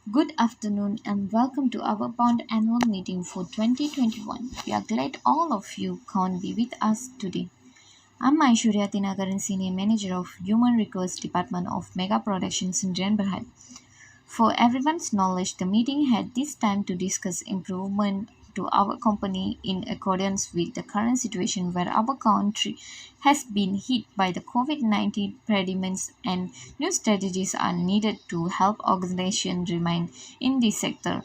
Good afternoon and welcome to our Bond annual meeting for 2021. We are glad all of you can be with us today. I'm Aishwarya Tinagaran, Senior Manager of Human Resource Department of Mega Productions in Jan Berhad. For everyone's knowledge, the meeting had this time to discuss improvement to our company in accordance with the current situation where our country has been hit by the COVID-19 pandemic and new strategies are needed to help organizations remain in this sector.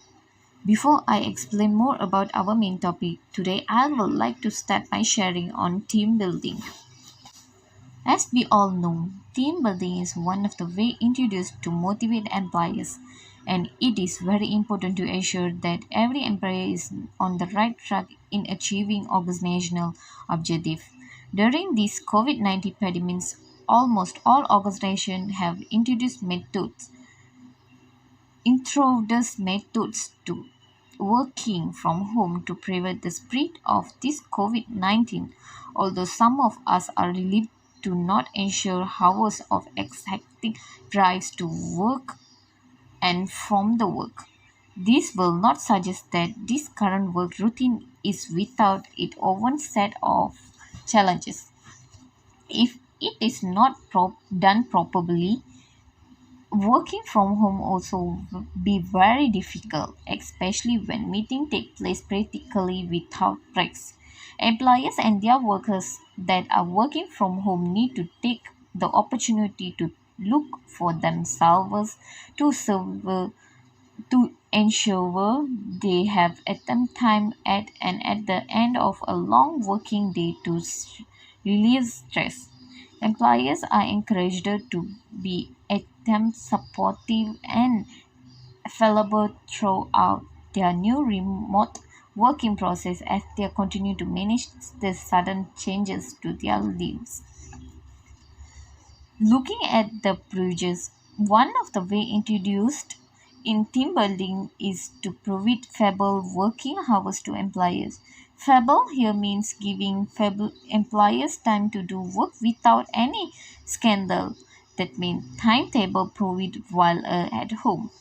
Before I explain more about our main topic today, I would like to start my sharing on team building. As we all know, team building is one of the ways introduced to motivate employees, and it is very important to ensure that every employee is on the right track in achieving organizational objectives. During this COVID-19 pandemic, almost all organizations have introduced methods to working from home to prevent the spread of this COVID-19. Although some of us are relieved to not ensure hours of exacting drives to work and from the work. This will not suggest that this current work routine is without its own set of challenges. If it is not done properly, working from home also be very difficult, especially when meetings take place practically without breaks. Employers and their workers that are working from home need to take the opportunity to look for themselves to serve to ensure they have attempt time at the end of a long working day to relieve stress. Employers are encouraged to be attempt supportive and available throughout their new remote working process as they continue to manage the sudden changes to their lives. Looking at the bridges, one of the way introduced in team building is to provide fable working hours to employers. Fable here means giving fable employers time to do work without any scandal. That means timetable provided while at home.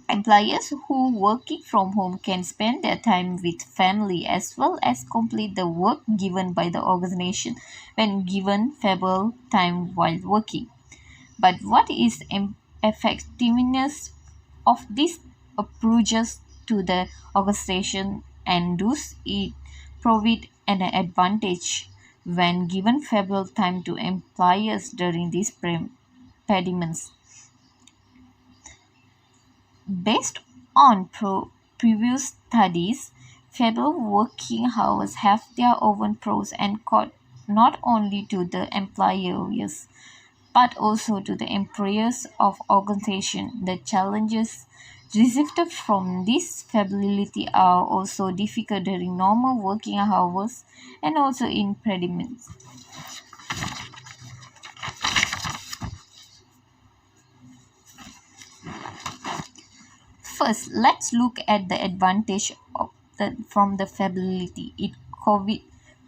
Employers who working from home can spend their time with family as well as complete the work given by the organization when given favorable time while working. But what is effectiveness of these approaches to the organization and does it provide an advantage when given favorable time to employers during these pediments? Based on previous studies, federal working hours have their own pros and cons not only to the employers but also to the employers of organization. The challenges received from this flexibility are also difficult during normal working hours and also in predicaments. First, let's look at the advantage from the flexibility. It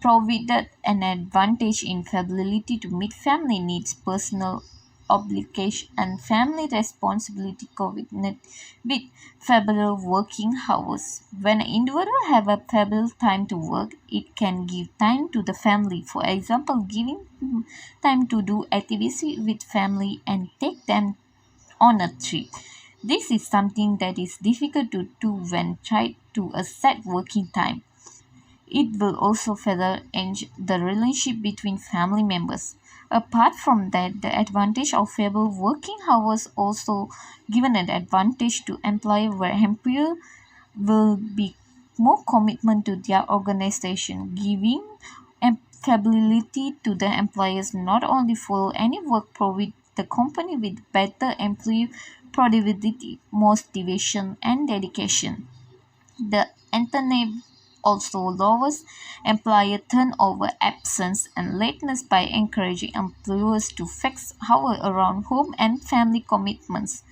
provided an advantage in flexibility to meet family needs, personal obligation, and family responsibility coordinate with flexible working hours. When an individual have a flexible time to work, it can give time to the family. For example, giving time to do activities with family and take them on a trip. This is something that is difficult to do when tried to a set working time. It will also further enhance the relationship between family members. Apart from that, the advantage of flexible working hours also given an advantage to employer where employer will be more commitment to their organization, giving flexibility to the employers not only follow any work provide the company with better employee productivity, motivation, and dedication. The internet also lowers employer turnover, absence, and lateness by encouraging employers to fix hours around home and family commitments.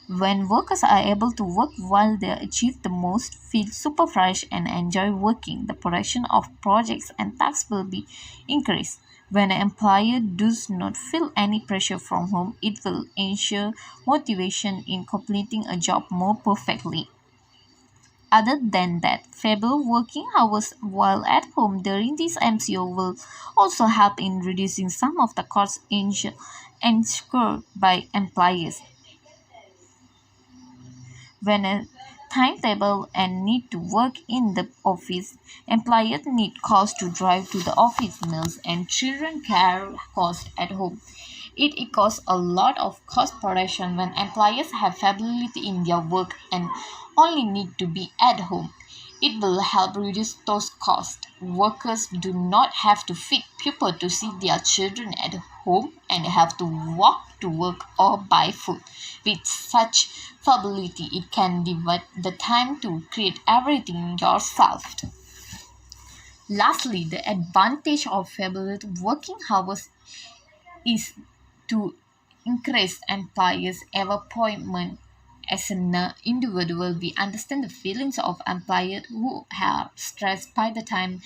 When workers are able to work while they achieve the most, feel super fresh, and enjoy working, the production of projects and tasks will be increased. When an employer does not feel any pressure from home, it will ensure motivation in completing a job more perfectly. Other than that, flexible working hours while at home during this MCO will also help in reducing some of the costs incurred by employers. When a timetable and need to work in the office, employers need costs to drive to the office meals and children care cost at home. It equals a lot of cost production when employers have flexibility in their work and only need to be at home. It will help reduce those costs. Workers do not have to feed people to see their children at home and have to walk to work or buy food. With such flexibility, it can divide the time to create everything yourself. Lastly, the advantage of flexible working hours is to increase employers' appointment. As an individual, we understand the feelings of employers who are stressed by the time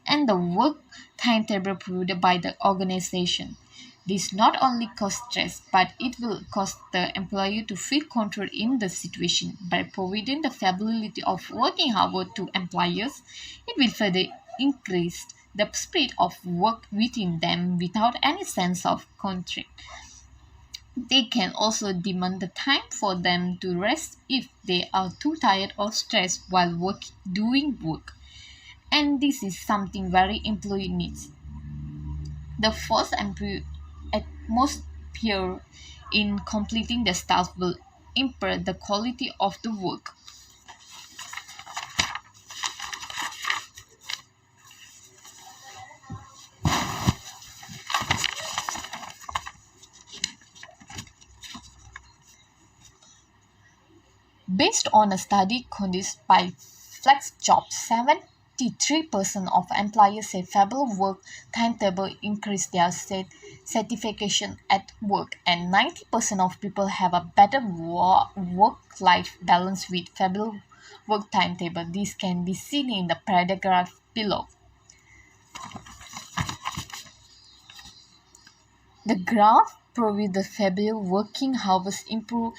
and the work timetable provided by the organization. This not only cause stress, but it will cause the employer to feel control in the situation. By providing the flexibility of working hours to employers, it will further increase the spirit of work within them without any sense of constraint. They can also demand the time for them to rest if they are too tired or stressed while doing work. And this is something very employee needs. The first employee at most peer in completing the task will improve the quality of the work. Based on a study conducted by FlexJobs, 73% of employers say flexible work timetable increase their satisfaction at work, and 90% of people have a better work-life balance with flexible work timetable. This can be seen in the paragraph below. The graph provides the flexible working hours improve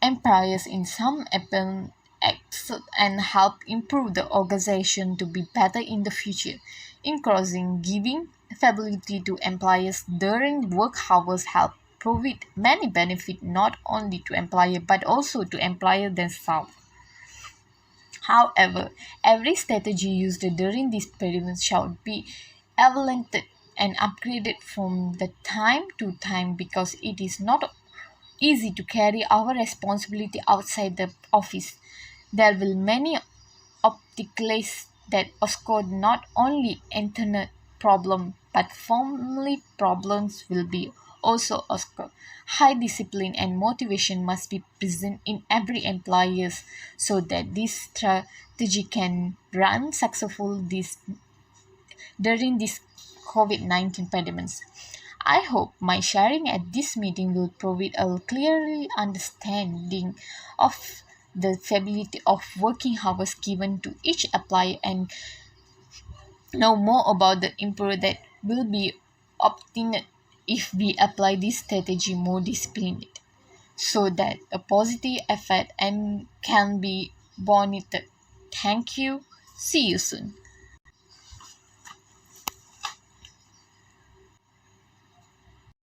employers in some aspects and help improve the organization to be better in the future. In closing, giving flexibility to employers during work hours help provide many benefits not only to employer but also to employer themselves. However, every strategy used during this period should be evaluated and upgraded from the time to time because it is not easy to carry our responsibility outside the office. There will many obstacles that occur not only internet problem but family problems will be also occur. High discipline and motivation must be present in every employers so that this strategy can run successful during this COVID-19 pandemic. I hope my sharing at this meeting will provide a clear understanding of the flexibility of working hours given to each employee and know more about the improvement that will be obtained if we apply this strategy more disciplined so that a positive effect and can be monitored. Thank you. See you soon.